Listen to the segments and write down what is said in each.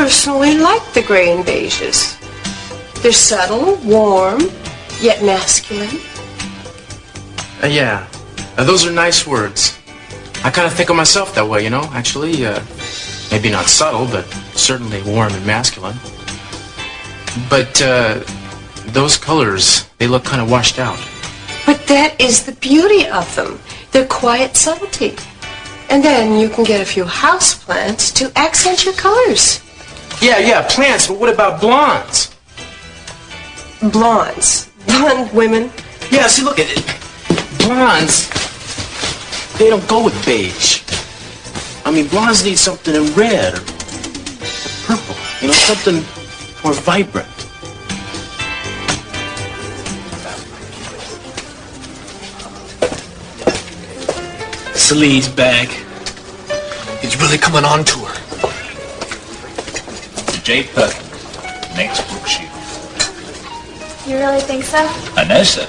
personally like the gray and beiges. They're subtle, warm, yet masculine. Yeah, those are nice words. I kind of think of myself that way, you know, actually. Maybe not subtle, but certainly warm and masculine. But those colors, they look kind of washed out. But that is the beauty of them. Their quiet subtlety. And then you can get a few houseplants to accent your colors. Yeah, plants, but what about blondes? Blondes. Blonde women. Yeah, see, look at it. Blondes, they don't go with beige. I mean, blondes need something in red or purple. You know, something more vibrant. Celine's bag. He's really coming on to her. J. Perkins, next book shoot. You really think so? I know so.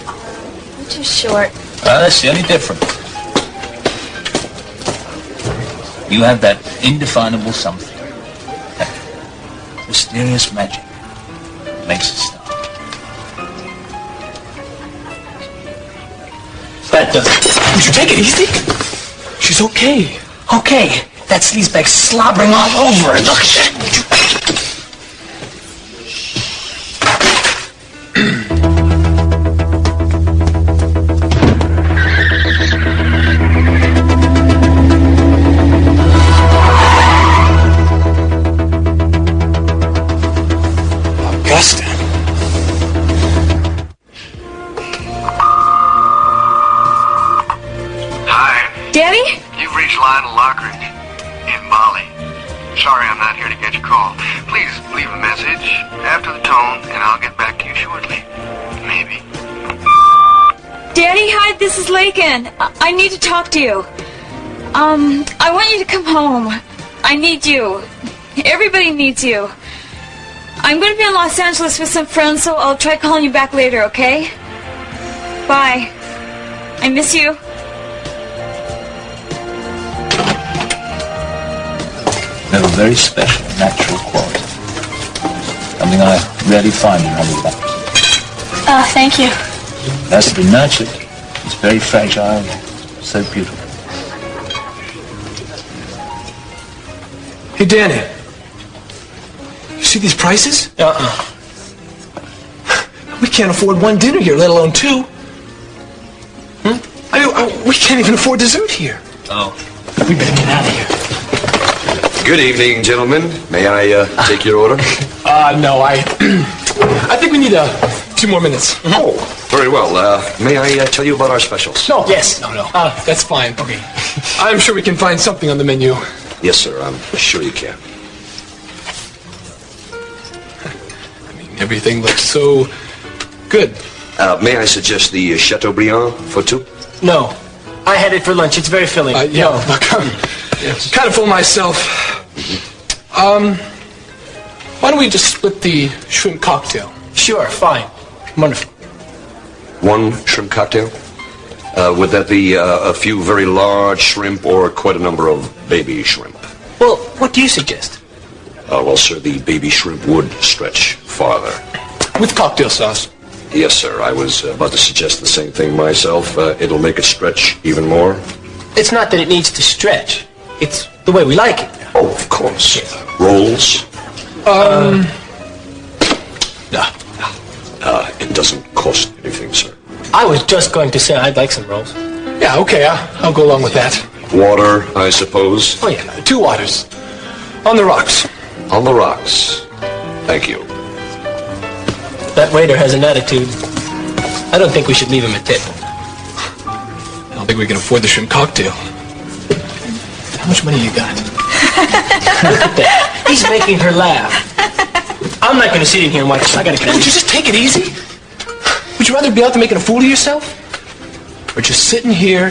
I'm too short. That's the only difference. You have that indefinable something. That mysterious magic. Makes it stop. That does it. You should take it easy. She's okay. Okay. That sleazebag's slobbering all over her. Look at that. Sorry I'm not here to get your call. Please leave a message after the tone, and I'll get back to you shortly. Maybe. Daddy, hi, this is Lakin. I need to talk to you. I want you to come home. I need you. Everybody needs you. I'm going to be in Los Angeles with some friends, so I'll try calling you back later, okay? Bye. I miss you. You have a very special, natural quality. Something I rarely find in other flowers. Thank you. It has to be nurtured. It's very fragile, so beautiful. Hey, Danny. You see these prices? We can't afford one dinner here, let alone two. We can't even afford dessert here. Oh. We better get out of here. Good evening, gentlemen. May I take your order? No, I think we need 2 more minutes. Oh, very well. May I tell you about our specials? No. Yes. No. That's fine. Okay. I'm sure we can find something on the menu. Yes, sir. I'm sure you can. I mean, everything looks so good. May I suggest the Chateaubriand for 2? No. I had it for lunch. It's very filling. Yeah, no. Look, I'm kind of full myself. Why don't we just split the shrimp cocktail? Sure, fine. Wonderful. 1 shrimp cocktail? Would that be a few very large shrimp or quite a number of baby shrimp? Well, what do you suggest? Well, sir, the baby shrimp would stretch farther. With cocktail sauce? Yes, sir. I was about to suggest the same thing myself. It'll make it stretch even more. It's not that it needs to stretch. It's the way we like it. Oh, of course. Rolls? No. It doesn't cost anything, sir. I was just going to say I'd like some rolls. Yeah, okay. I'll go along with that. Water, I suppose? Oh, yeah. 2 waters. On the rocks. On the rocks. Thank you. That waiter has an attitude. I don't think we should leave him a tip. I don't think we can afford the shrimp cocktail. How much money you got? Look at that. He's making her laugh. I'm not going to sit in here and watch. I got to. Would you just take it easy? Would you rather be out there making a fool of yourself? Or just sitting here,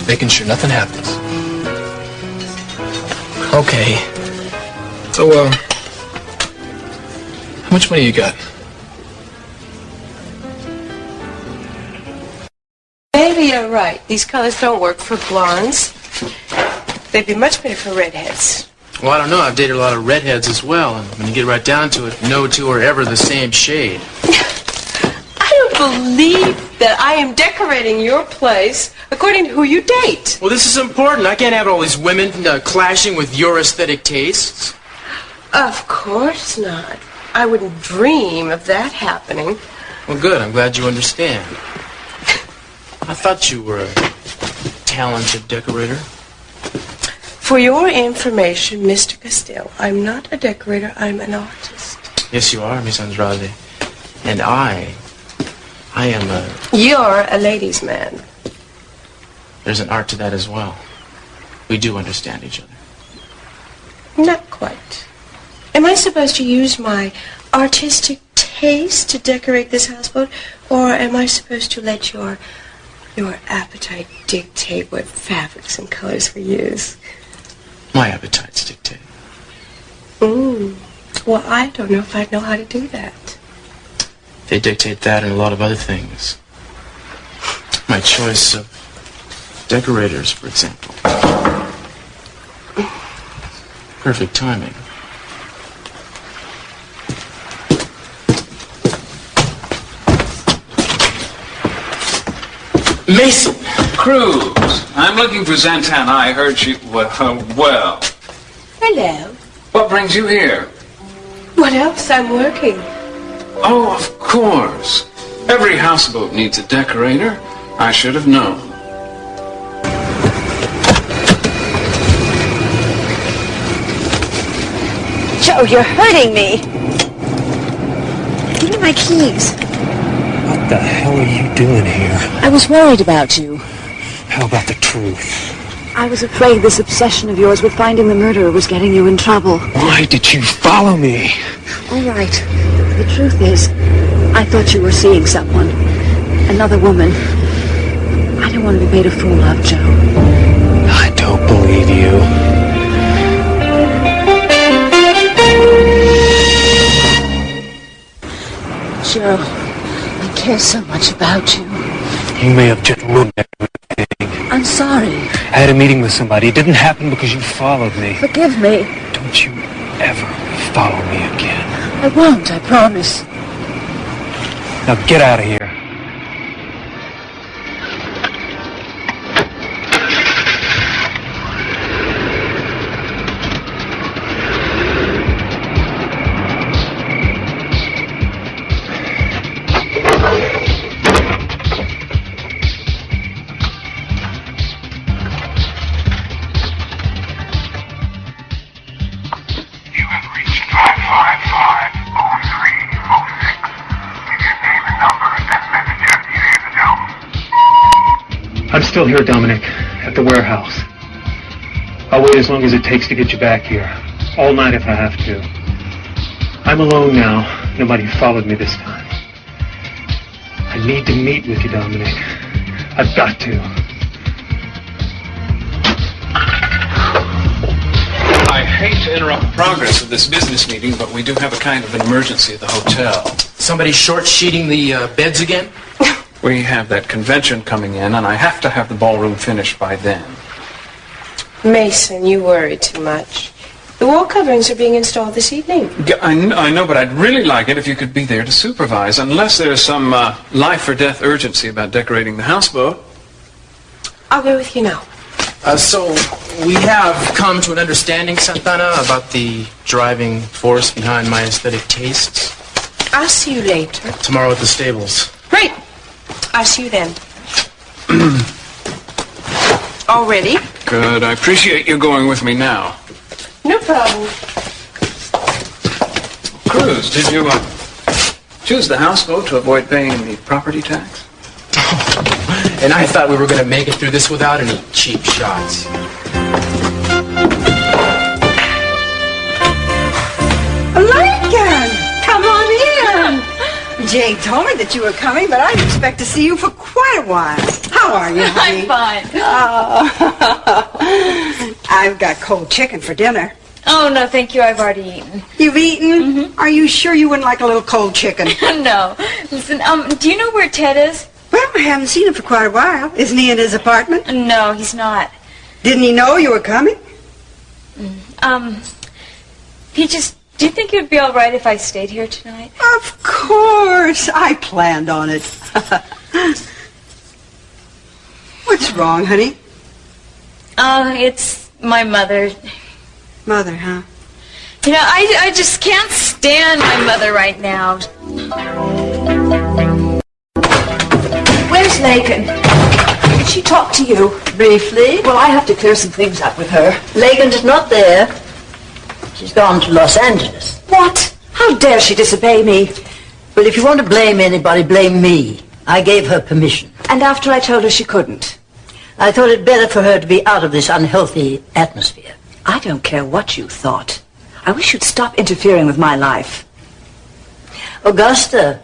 making sure nothing happens? Okay. So, how much money you got? Maybe you're right. These colors don't work for blondes. They'd be much better for redheads. Well, I don't know. I've dated a lot of redheads as well, and when you get right down to it, no two are ever the same shade. I don't believe that I am decorating your place according to who you date. Well, this is important. I can't have all these women clashing with your aesthetic tastes. Of course not. I wouldn't dream of that happening. Well, good. I'm glad you understand. I thought you were a talented decorator. For your information, Mr. Castile, I'm not a decorator, I'm an artist. Yes, you are, Miss Andrade. And I am a... You're a ladies' man. There's an art to that as well. We do understand each other. Not quite. Am I supposed to use my artistic taste to decorate this houseboat, or am I supposed to let your appetite dictate what fabrics and colors we use? My appetites dictate. Well, I don't know if I'd know how to do that. They dictate that and a lot of other things. My choice of decorators, for example. Perfect timing. Mason! Cruz, I'm looking for Santana. I heard she... Well. Hello. What brings you here? What else? I'm working. Oh, of course. Every houseboat needs a decorator. I should have known. Joe, you're hurting me. Give me my keys. What the hell are you doing here? I was worried about you. How about the truth? I was afraid this obsession of yours with finding the murderer was getting you in trouble. Why did you follow me? All right. The truth is, I thought you were seeing someone. Another woman. I don't want to be made a fool of, Joe. I don't believe you. Joe, I care so much about you. You may have just ruined everything. I'm sorry. I had a meeting with somebody. It didn't happen because you followed me. Forgive me. Don't you ever follow me again. I won't, I promise. Now get out of here. I'm still here, Dominic, at the warehouse. I'll wait as long as it takes to get you back here. All night if I have to. I'm alone now. Nobody followed me this time. I need to meet with you, Dominic. I've got to. I hate to interrupt the progress of this business meeting, but we do have a kind of an emergency at the hotel. Somebody short-sheeting the beds again? We have that convention coming in, and I have to have the ballroom finished by then. Mason, you worry too much. The wall coverings are being installed this evening. Yeah, I know, but I'd really like it if you could be there to supervise, unless there's some life-or-death urgency about decorating the houseboat. I'll go with you now. So, we have come to an understanding, Santana, about the driving force behind my aesthetic tastes. I'll see you later. Tomorrow at the stables. Great. I'll see you then. All ready? Good. I appreciate you going with me now. No problem. Cruz, did you choose the houseboat to avoid paying the property tax? And I thought we were going to make it through this without any cheap shots. Lincoln! Come on in! Jane told me that you were coming, but I didn't expect to see you for quite a while. How are you, honey? I'm fine. Oh, I've got cold chicken for dinner. Oh, no, thank you. I've already eaten. You've eaten? Mm-hmm. Are you sure you wouldn't like a little cold chicken? No. Listen, do you know where Ted is? Well, I haven't seen him for quite a while. Isn't he in his apartment? No, he's not. Didn't he know you were coming? Peaches, do you think it would be all right if I stayed here tonight? Of course. I planned on it. What's wrong, honey? It's my mother. Mother, huh? You know, I just can't stand my mother right now. Where's Lagan? Did she talk to you? Briefly. Well, I have to clear some things up with her. Lagan is not there. She's gone to Los Angeles. What? How dare she disobey me? Well, if you want to blame anybody, blame me. I gave her permission. And after I told her she couldn't? I thought it better for her to be out of this unhealthy atmosphere. I don't care what you thought. I wish you'd stop interfering with my life. Augusta,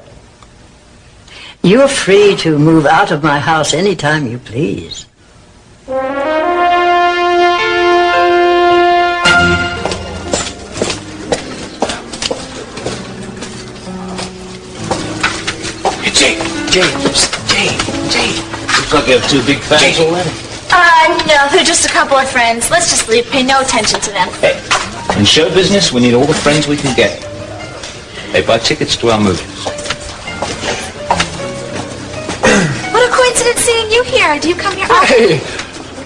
you're free to move out of my house any time you please. Jane. Looks like you have two big fans already. No, they're just a couple of friends. Let's just leave. Pay no attention to them. Hey, in show business, we need all the friends we can get. They buy tickets to our movies. What a coincidence seeing you here. Do you come here often? Hey,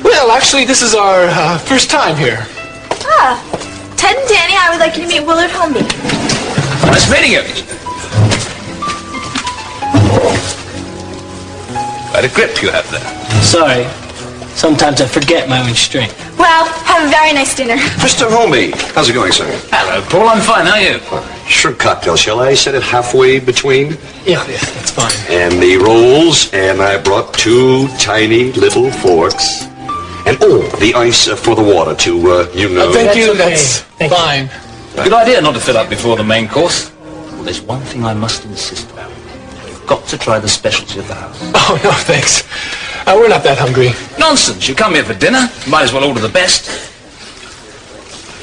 well, actually, this is our first time here. Ted and Danny, I would like you to meet Willard Holmby. Nice meeting you. Quite a grip you have there. Sorry. Sometimes I forget my own strength. Well, have a very nice dinner. Mr. Homey, how's it going, sir? Hello, Paul. I'm fine. How are you? Shrimp cocktail, shall I set it halfway between? Yeah, that's fine. And the rolls, and I brought 2 tiny little forks. And, the ice for the water, too, you know. Thank you, okay. that's fine. Good idea not to fill up before the main course. Well, there's one thing I must insist about. You've got to try the specialty of the house. Oh, no, thanks. We're not that hungry. Nonsense. You come here for dinner. Might as well order the best.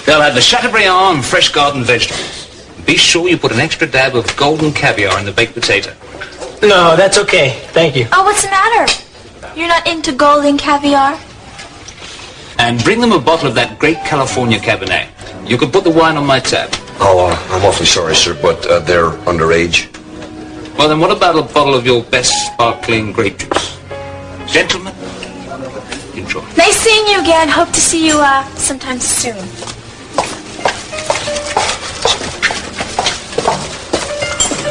They'll have the Chateaubriand and fresh garden vegetables. Be sure you put an extra dab of golden caviar in the baked potato. No, that's okay. Thank you. Oh, what's the matter? You're not into golden caviar? And bring them a bottle of that great California Cabernet. You can put the wine on my tab. Oh, I'm awfully sorry, sir, but they're underage. Well, then what about a bottle of your best sparkling grape juice? Gentlemen, enjoy. Nice seeing you again. Hope to see you sometime soon.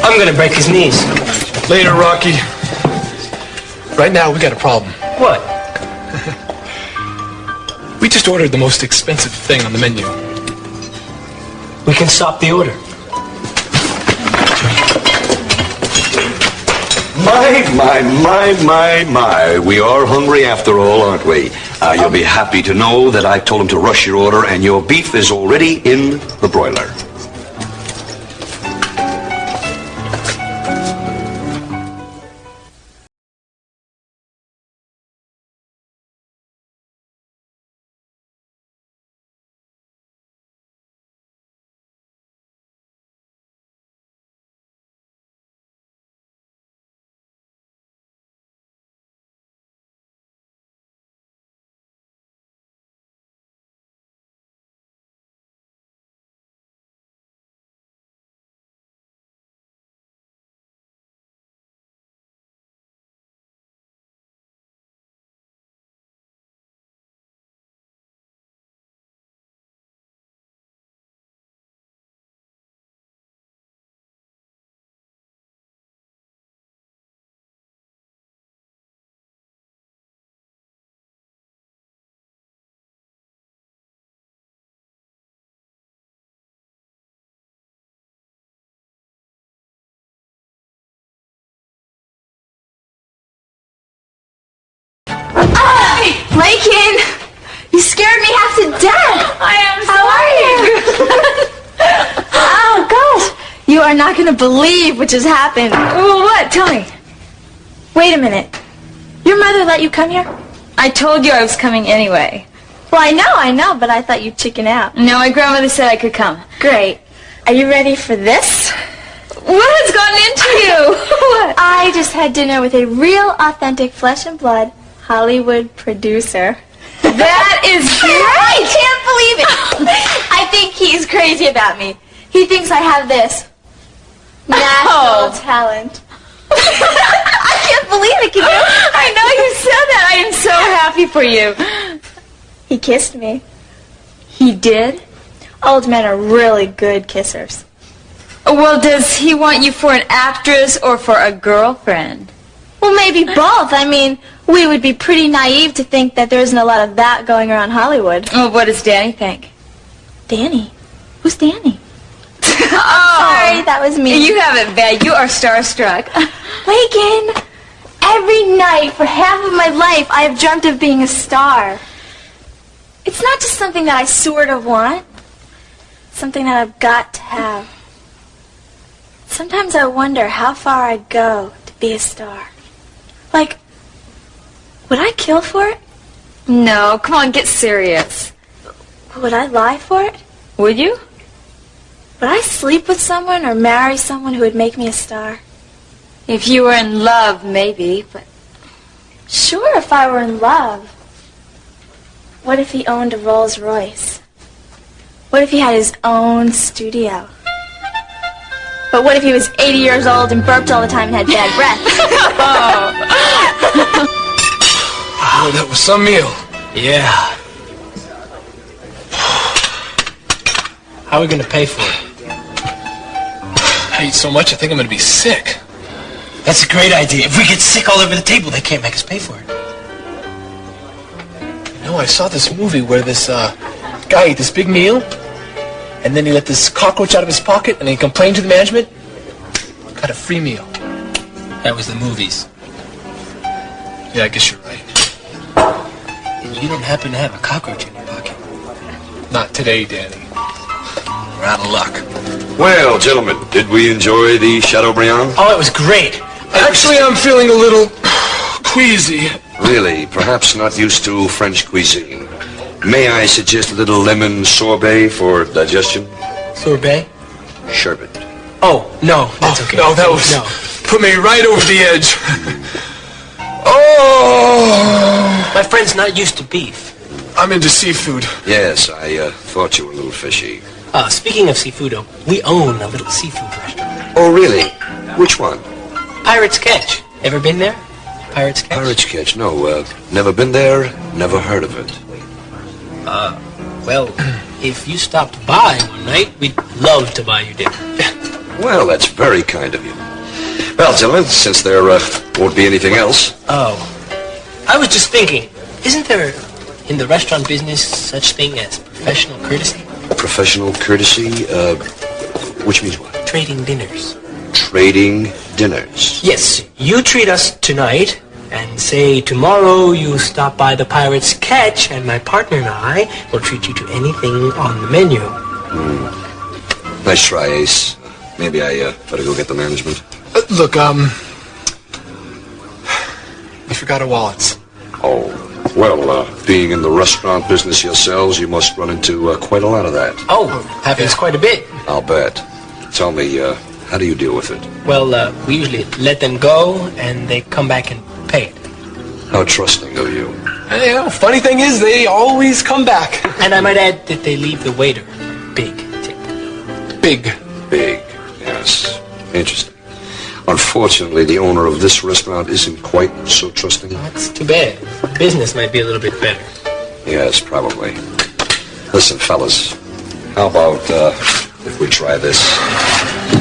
I'm gonna break his knees. Later, Rocky. Right now, we got a problem. What? We just ordered the most expensive thing on the menu. We can stop the order. My. We are hungry after all, aren't we? You'll be happy to know that I told him to rush your order and your beef is already in the broiler. Lakin! You scared me half to death! I am sorry! How are you? Oh, gosh! You are not going to believe what just happened. Well, what? Tell me. Wait a minute. Your mother let you come here? I told you I was coming anyway. Well, I know, but I thought you'd chicken out. No, my grandmother said I could come. Great. Are you ready for this? What has gotten into you? What? I just had dinner with a real, authentic, flesh and blood Hollywood producer. That is great! I can't believe it. I think he's crazy about me. He thinks I have this natural talent. I can't believe it, can you? I know you said that. I am so happy for you. He kissed me. He did? Old men are really good kissers. Well, does he want you for an actress or for a girlfriend? Well, maybe both. I mean, we would be pretty naive to think that there isn't a lot of that going around Hollywood. Well, what does Danny think? Danny? Who's Danny? Sorry, that was me. You have it bad. You are starstruck. Lakin, every night for half of my life, I have dreamt of being a star. It's not just something that I sort of want. It's something that I've got to have. Sometimes I wonder how far I'd go to be a star. Like, would I kill for it? No, come on, get serious. Would I lie for it? Would you? Would I sleep with someone or marry someone who would make me a star? If you were in love, maybe, but... Sure, if I were in love. What if he owned a Rolls Royce? What if he had his own studio? But what if he was 80 years old and burped all the time and had bad breath? Oh, that was some meal. Yeah. How are we going to pay for it? I eat so much I think I'm going to be sick. That's a great idea. If we get sick all over the table, they can't make us pay for it. You know, I saw this movie where this guy ate this big meal, and then he let this cockroach out of his pocket, and he complained to the management. Got a free meal. That was the movies. Yeah, I guess you're right. You don't happen to have a cockroach in your pocket? Not today, Danny. We're out of luck. Well, gentlemen, did we enjoy the Chateaubriand? Oh, it was great. Actually, I'm feeling a little queasy. Really, perhaps not used to French cuisine. May I suggest a little lemon sorbet for digestion? Sorbet? Sherbet. Oh, no, that's okay. No, that was... Put me right over the edge. Oh! My friend's not used to beef. I'm into seafood. Yes, I thought you were a little fishy. Speaking of seafood, we own a little seafood restaurant. Oh, really? Which one? Pirate's Catch. Ever been there? Pirate's Catch? Pirate's Catch, no. Never been there, never heard of it. Well, if you stopped by one night, we'd love to buy you dinner. Well, that's very kind of you. Well, gentlemen, since there won't be anything else... Oh, I was just thinking, isn't there, in the restaurant business, such thing as professional courtesy? Professional courtesy? Which means what? Trading dinners. Trading dinners? Yes, you treat us tonight, and say tomorrow you stop by the Pirate's Catch, and my partner and I will treat you to anything on the menu. Nice try, Ace. Maybe I better go get the management. Look, we forgot our wallets. Oh, well, being in the restaurant business yourselves, you must run into quite a lot of that. Oh, happens quite a bit. I'll bet. Tell me, how do you deal with it? Well, we usually let them go, and they come back and pay it. How trusting of you. Hey, funny thing is, they always come back. And I might add that they leave the waiter big tip. Big. Big, yes. Interesting. Unfortunately, the owner of this restaurant isn't quite so trusting. That's too bad. Business might be a little bit better. Yes, probably. Listen, fellas, how about if we try this?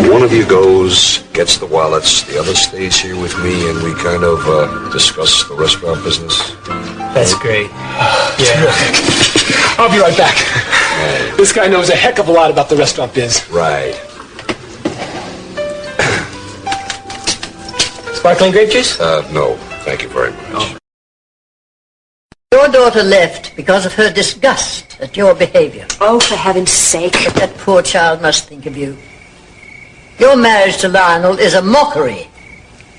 One of you goes, gets the wallets, the other stays here with me, and we kind of discuss the restaurant business. That's great. Yeah. I'll be right back. Right. This guy knows a heck of a lot about the restaurant biz. Right. Sparkling grape juice? No, thank you very much. Oh. Your daughter left because of her disgust at your behavior. Oh, for heaven's sake. But that poor child must think of you. Your marriage to Lionel is a mockery.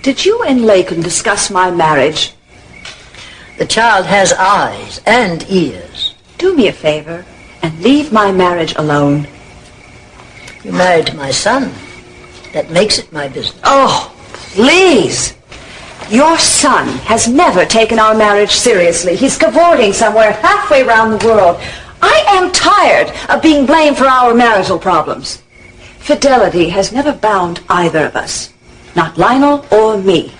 Did you and Lakin discuss my marriage? The child has eyes and ears. Do me a favor and leave my marriage alone. You're married to my son. That makes it my business. Oh, please. Your son has never taken our marriage seriously. He's cavorting somewhere halfway around the world. I am tired of being blamed for our marital problems. Fidelity has never bound either of us, not Lionel or me.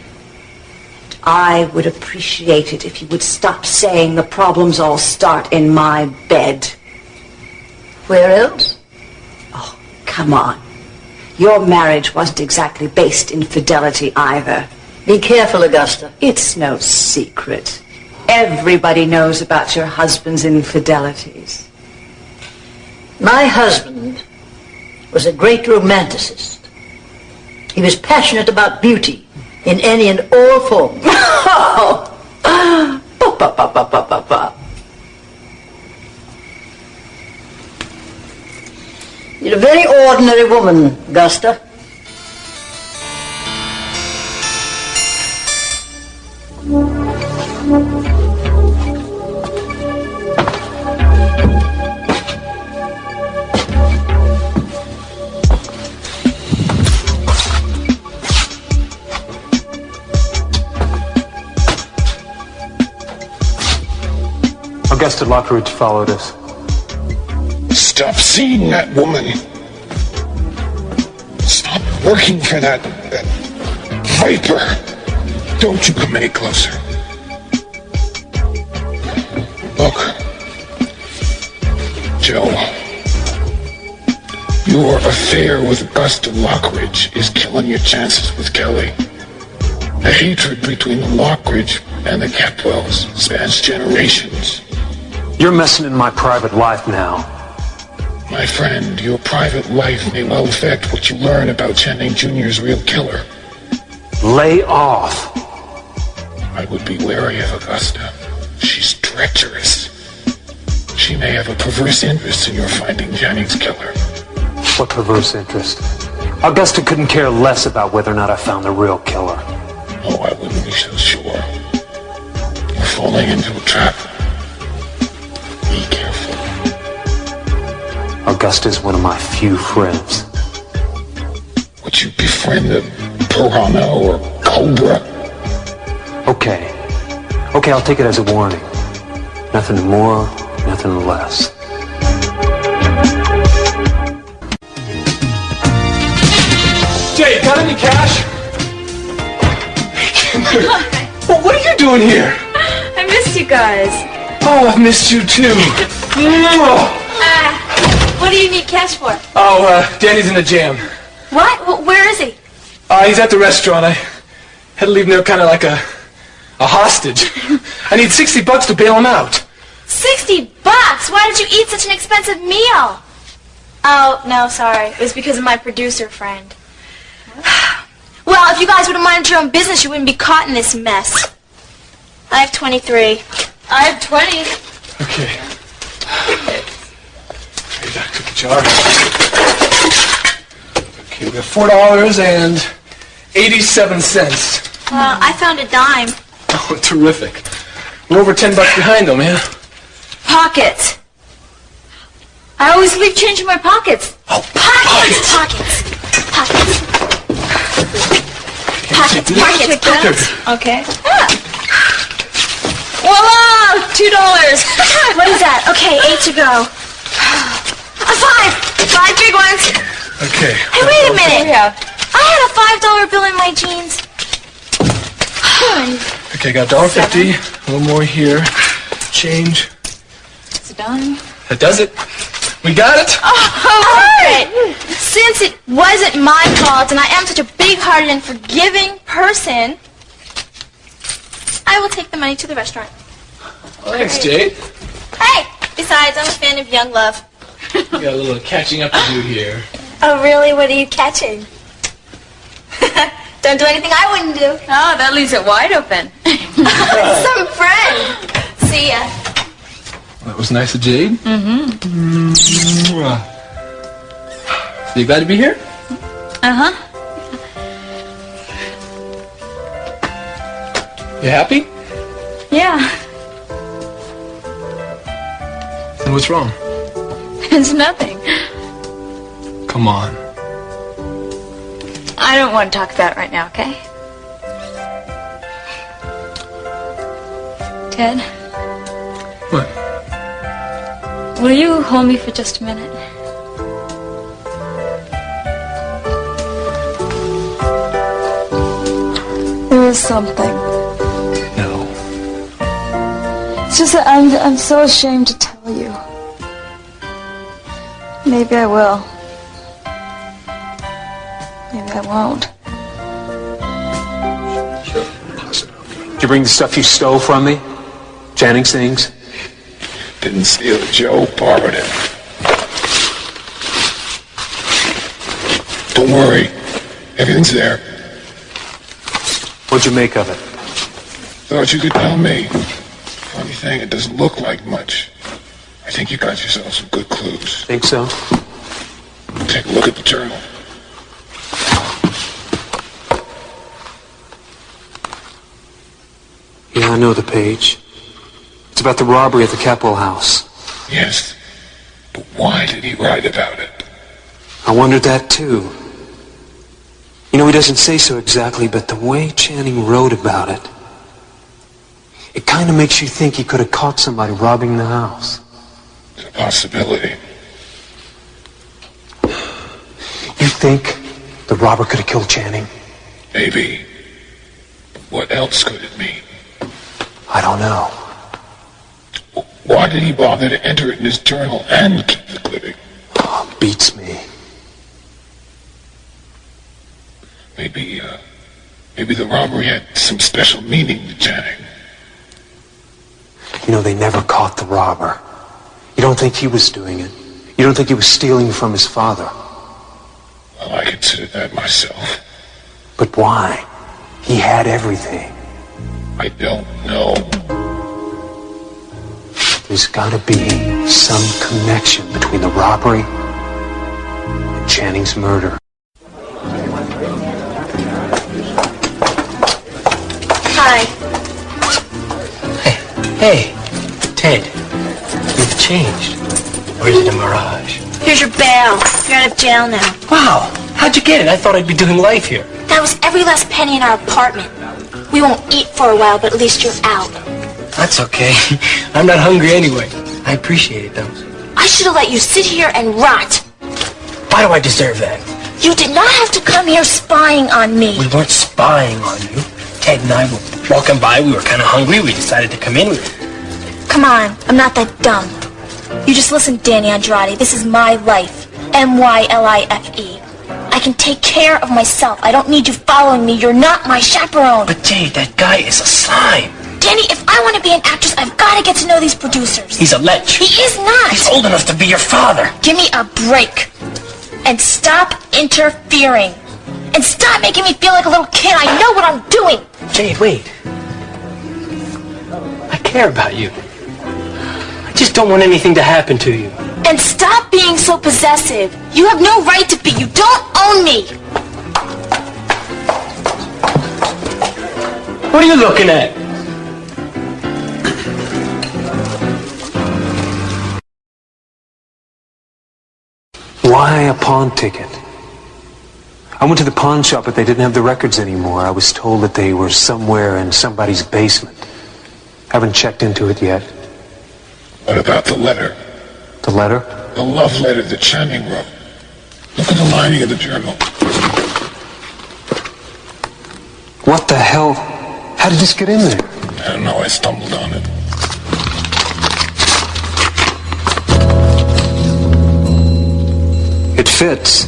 I would appreciate it if you would stop saying the problems all start in my bed. Where else? Oh, come on. Your marriage wasn't exactly based in fidelity either. Be careful, Augusta. It's no secret. Everybody knows about your husband's infidelities. My husband was a great romanticist. He was passionate about beauty in any and all forms. You're a very ordinary woman, Augusta. Augusta Lockridge followed us. Stop seeing that woman. Stop working for that viper. Don't you come any closer. Look, Joe, your affair with Augusta Lockridge is killing your chances with Kelly. The hatred between the Lockridge and the Kepwells spans generations. You're messing in my private life now. My friend, your private life may well affect what you learn about Channing Jr.'s real killer. Lay off. I would be wary of Augusta. She's treacherous. She may have a perverse interest in your finding Channing's killer. What perverse interest? Augusta couldn't care less about whether or not I found the real killer. Oh, I wouldn't be so sure. You're falling into a trap. Be careful. Augusta's one of my few friends. Would you befriend a piranha or cobra? Okay. Okay, I'll take it as a warning. Nothing more, nothing less. Jay, got any cash? Well, what are you doing here? I missed you guys. Oh, I've missed you too. What do you need cash for? Oh, Danny's in a jam. What? Where is he? He's at the restaurant. I had to leave him there kind of like a hostage. I need $60 to bail him out. $60? Why did you eat such an expensive meal? Oh, no, sorry. It was because of my producer friend. Well, if you guys would have minded your own business, you wouldn't be caught in this mess. I have 23. I have 20. Okay. Okay, Doc took the jar. Okay, we have $4.87. I found a dime. Oh, terrific. We're over $10 behind though, man. Pockets. I always leave change in my pockets. Oh, Pockets. Okay. Voila! $2. What is that? Okay, 8 to go. A 5 big ones. Okay. Hey, wait a minute. I had a $5 bill in my jeans. Okay, got $1.50. A little more here. Change. It's a dime. That does it. We got it. Alright. Since it wasn't my fault and I am such a big-hearted and forgiving person, I will take the money to the restaurant. Thanks, Jade. Hey! Besides, I'm a fan of Young Love. We got a little catching up to do here. Oh, really? What are you catching? Don't do anything I wouldn't do. Oh, that leaves it wide open. Some friend. See ya. That was nice of Jade. Mm-hmm. So you glad to be here? Uh-huh. You happy? Yeah. And what's wrong? It's nothing. Come on. I don't want to talk about it right now, okay? Ted, What? will you hold me for just a minute? There is something. No. It's just that I'm so ashamed to tell you. Maybe I will. Maybe I won't. Did you bring the stuff you stole from me? Janning's things? Didn't steal it, Joe. Borrowed it. Don't worry. Everything's there. What'd you make of it? Thought you could tell me. Funny thing, it doesn't look like much. I think you got yourself some good clues. Think so? Take a look at the journal. Yeah, I know the page. It's about the robbery at the Capitol House. Yes, but why did he write about it? I wondered that too. You know, he doesn't say so exactly, but the way Channing wrote about it, it kind of makes you think he could have caught somebody robbing the house. It's a possibility. You think the robber could have killed Channing? Maybe. What else could it mean? I don't know. Why did he bother to enter it in his journal and keep the clipping? Oh, beats me. Maybe the robbery had some special meaning to Channing. You know, they never caught the robber. You don't think he was doing it? You don't think he was stealing from his father? Well, I consider that myself. But why? He had everything. I don't know. There's gotta be some connection between the robbery and Channing's murder. Hi. Hey, Ted, you've changed. Or is it a mirage? Here's your bail. You're out of jail now. Wow, how'd you get it? I thought I'd be doing life here. That was every last penny in our apartment. We won't eat for a while, but at least you're out. That's okay. I'm not hungry anyway. I appreciate it, though. I should have let you sit here and rot. Why do I deserve that? You did not have to come here spying on me. We weren't spying on you. Ted and I were walking by. We were kind of hungry. We decided to come in. Come on, I'm not that dumb. You just listen, Danny Andrade. This is my life. MYLIFE. I can take care of myself. I don't need you following me. You're not my chaperone. But Jade, that guy is a slime. Danny, if I want to be an actress, I've got to get to know these producers. He's a lech. He is not. He's old enough to be your father. Give me a break. And stop interfering. And stop making me feel like a little kid. I know what I'm doing. Jade, wait. I care about you. I just don't want anything to happen to you. And stop being so possessive. You have no right to be. You don't own me. What are you looking at? Why a pawn ticket? I went to the pawn shop, but they didn't have the records anymore. I was told that they were somewhere in somebody's basement. Haven't checked into it yet. What about the letter? The letter? The love letter that Channing wrote. Look at the lining of the journal. What the hell? How did this get in there? I don't know. I stumbled on it. It fits.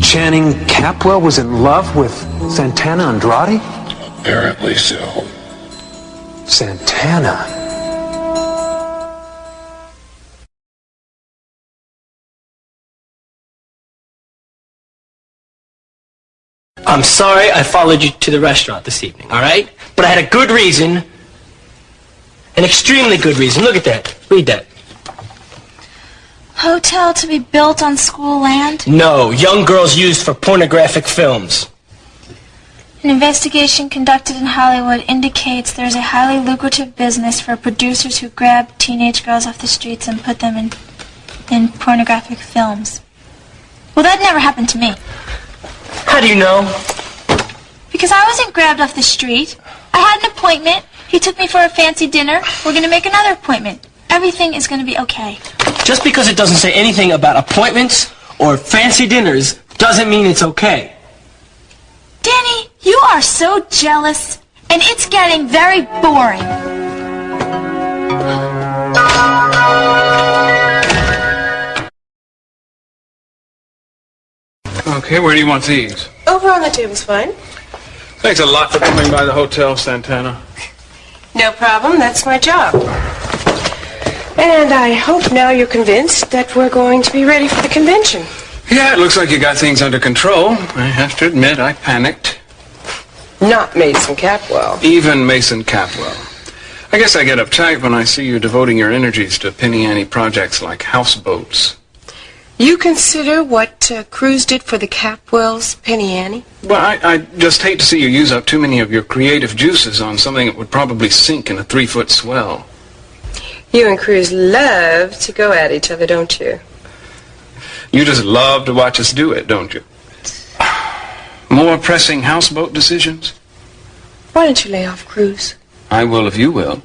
Channing Capwell was in love with Santana Andrade? Apparently so. Santana? I'm sorry I followed you to the restaurant this evening, all right? But I had a good reason. An extremely good reason. Look at that. Read that. Hotel to be built on school land? No, young girls used for pornographic films. An investigation conducted in Hollywood indicates there's a highly lucrative business for producers who grab teenage girls off the streets and put them in pornographic films. Well, that never happened to me. How do you know? Because I wasn't grabbed off the street. I had an appointment. He took me for a fancy dinner. We're going to make another appointment. Everything is going to be okay. Just because it doesn't say anything about appointments or fancy dinners doesn't mean it's okay. Danny, you are so jealous, and it's getting very boring. Okay, where do you want these? Over on the table's fine. Thanks a lot for coming by the hotel, Santana. No problem. That's my job. And I hope now you're convinced that we're going to be ready for the convention. Yeah, it looks like you got things under control. I have to admit, I panicked. Not Mason Capwell. Even Mason Capwell. I guess I get uptight when I see you devoting your energies to penny-ante projects like houseboats. You consider what Cruz did for the Capwells, Penny Annie? Well, I just hate to see you use up too many of your creative juices on something that would probably sink in a 3-foot swell. You and Cruz love to go at each other, don't you? You just love to watch us do it, don't you? More pressing houseboat decisions? Why don't you lay off Cruz? I will if you will.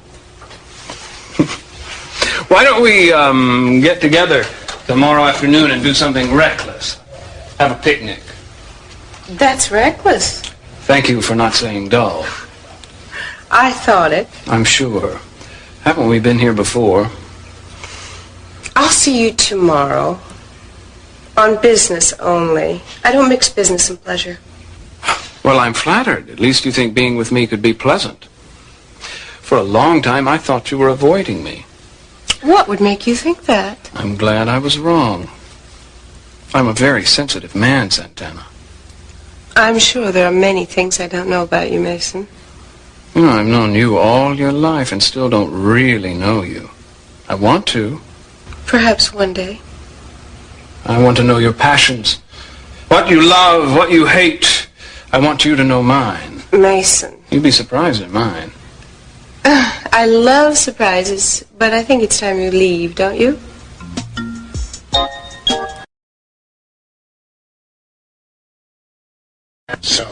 Why don't we get together tomorrow afternoon and do something reckless? Have a picnic. That's reckless. Thank you for not saying dull. I thought it. I'm sure. Haven't we been here before? I'll see you tomorrow. On business only. I don't mix business and pleasure. Well, I'm flattered. At least you think being with me could be pleasant. For a long time, I thought you were avoiding me. What would make you think that? I'm glad I was wrong. I'm a very sensitive man, Santana. I'm sure there are many things I don't know about you, Mason. You know, I've known you all your life and still don't really know you. I want to. Perhaps one day. I want to know your passions. What you love, what you hate. I want you to know mine. Mason. You'd be surprised at mine. I love surprises, but I think it's time you leave, don't you? So,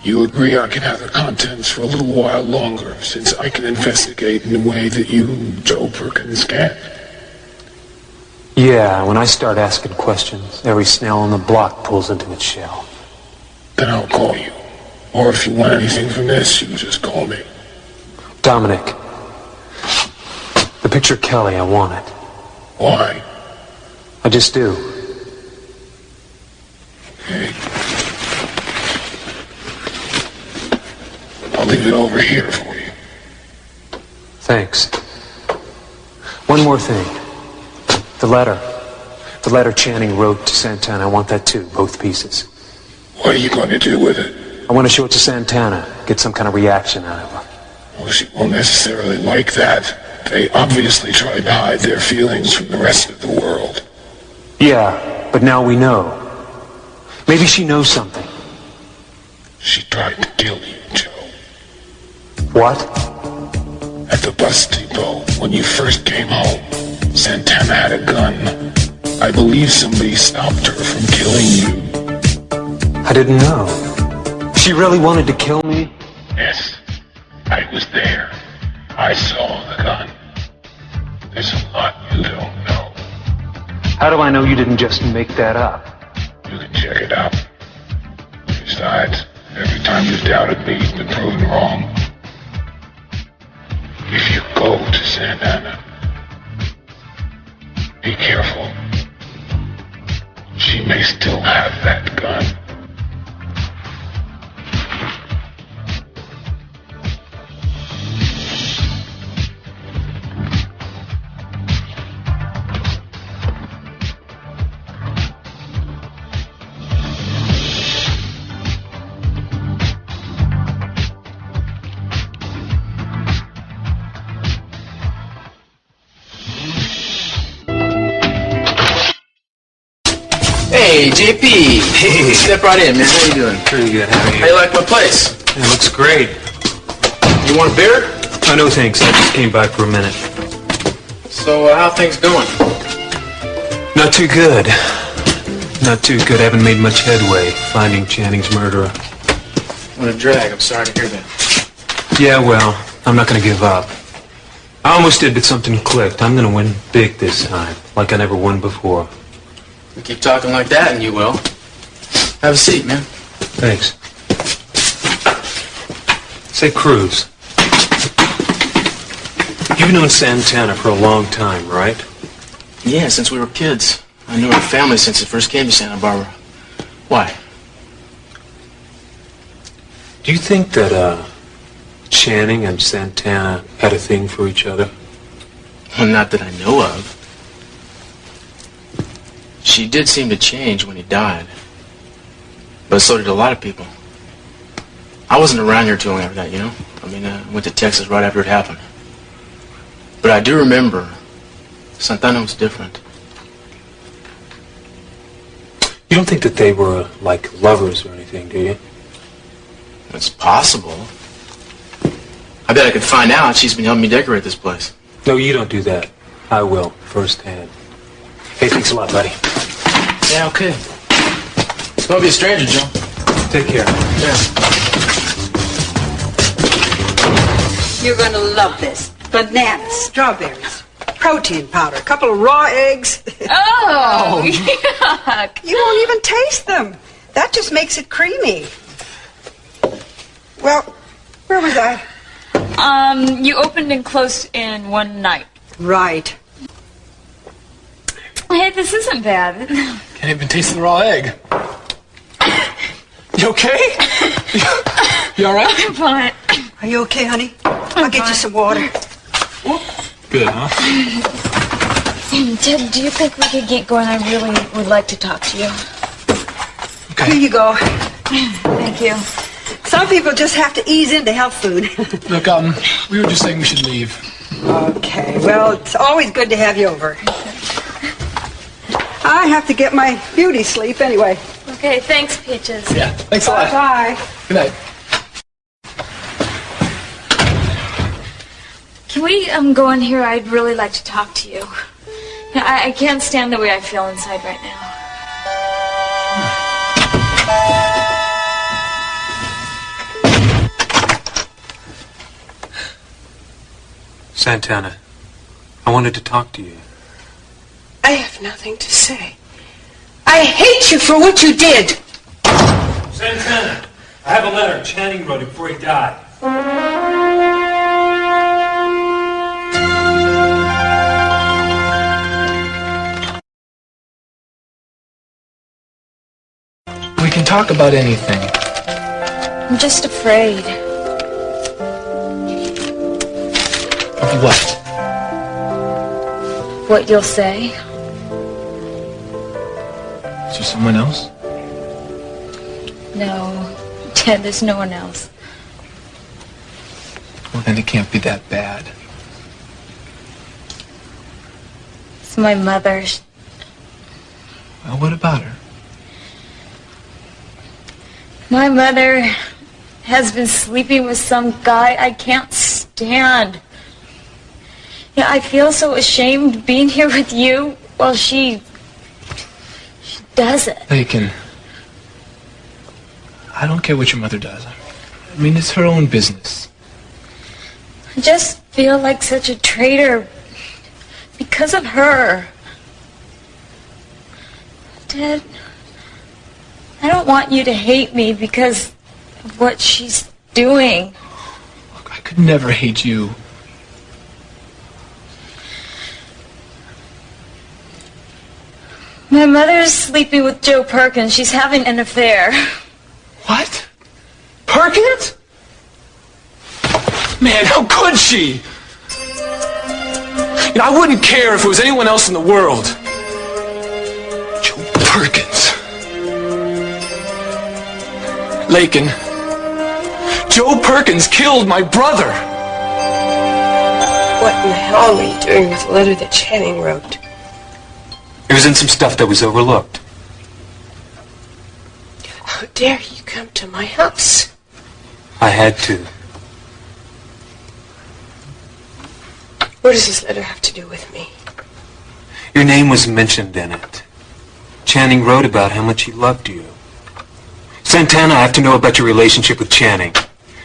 you agree I can have the contents for a little while longer, since I can investigate in a way that you, Joe Perkins, can't? Yeah, when I start asking questions, every snail on the block pulls into its shell. Then I'll call you. Or if you want anything from this, you just call me. Dominic, the picture of Kelly, I want it. Why? I just do. Okay. I'll leave it over here for you. Thanks. One more thing. The letter Channing wrote to Santana, I want that too, both pieces. What are you going to do with it? I want to show it to Santana, get some kind of reaction out of her. Well, she won't necessarily like that. They obviously tried to hide their feelings from the rest of the world. Yeah, but now we know. Maybe she knows something. She tried to kill you, Joe. What? At the bus depot, when you first came home, Santana had a gun. I believe somebody stopped her from killing you. I didn't know. She really wanted to kill me? Yes, I was there. I saw the gun. There's a lot you don't know. How do I know you didn't just make that up? You can check it out. Besides, every time you've doubted me, you've been proven wrong. If you go to Santana, be careful. She may still have that gun. Hey, JP. Hey. Step right in, man. How you doing? Pretty good. How are you? How you like my place? It looks great. You want a beer? Oh, no thanks. I just came by for a minute. So, how things going? Not too good. Not too good. I haven't made much headway finding Channing's murderer. What a drag. I'm sorry to hear that. Yeah, well, I'm not going to give up. I almost did, but something clicked. I'm going to win big this time, like I never won before. You keep talking like that, and you will. Have a seat, man. Thanks. Say, Cruz, you've known Santana for a long time, right? Yeah, since we were kids. I knew her family since it first came to Santa Bárbara. Why? Do you think that, Channing and Santana had a thing for each other? Well, not that I know of. She did seem to change when he died. But so did a lot of people. I wasn't around here too long after that, you know? I mean, I went to Texas right after it happened. But I do remember Santana was different. You don't think that they were, like, lovers or anything, do you? It's possible. I bet I could find out. She's been helping me decorate this place. No, you don't do that. I will, firsthand. Hey, thanks a lot, buddy. Yeah, okay. Don't be a stranger, Joe. Take care. Yeah. You're going to love this. Bananas, strawberries, protein powder, a couple of raw eggs. Oh, yuck. You won't even taste them. That just makes it creamy. Well, where was I? You opened and closed in one night. Right. Hey, this isn't bad. Can't even taste the raw egg. You okay? You all right? I'm fine. Are you okay, honey? I'll get you some water. Good, huh? Ted, do you think we could get going? I really would like to talk to you. Okay. Here you go. Thank you. Some people just have to ease into health food. Look, we were just saying we should leave. Okay, well, it's always good to have you over. I have to get my beauty sleep anyway. Okay, thanks, Peaches. Yeah, thanks a lot. Bye. Good night. Can we go in here? I'd really like to talk to you. I can't stand the way I feel inside right now. Santana, I wanted to talk to you. I have nothing to say. I hate you for what you did. Santana, I have a letter Channing wrote before he died. We can talk about anything. I'm just afraid. Of what? What you'll say? Is there someone else? No, Ted, there's no one else. Well, then it can't be that bad. It's my mother. Well, what about her? My mother has been sleeping with some guy I can't stand. Yeah, I feel so ashamed being here with you while she does it. Lakin, I don't care what your mother does. I mean, it's her own business. I just feel like such a traitor because of her. Dad, I don't want you to hate me because of what she's doing. Look, I could never hate you. My mother's sleeping with Joe Perkins. She's having an affair. What? Perkins? Man, how could she? You know, I wouldn't care if it was anyone else in the world. Joe Perkins. Lakin, Joe Perkins killed my brother. What in the hell were you doing with the letter that Channing wrote? It was in some stuff that was overlooked. How dare you come to my house? I had to. What does this letter have to do with me? Your name was mentioned in it. Channing wrote about how much he loved you. Santana, I have to know about your relationship with Channing.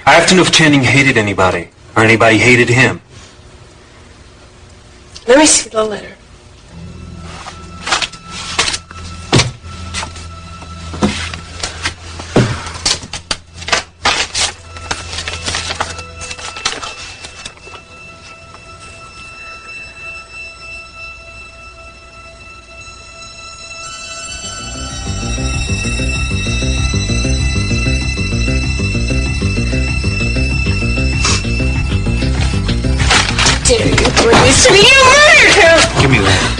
I have to know if Channing hated anybody, or anybody hated him. Let me see the letter. Dare you bring this to me? You murdered him! Give me that.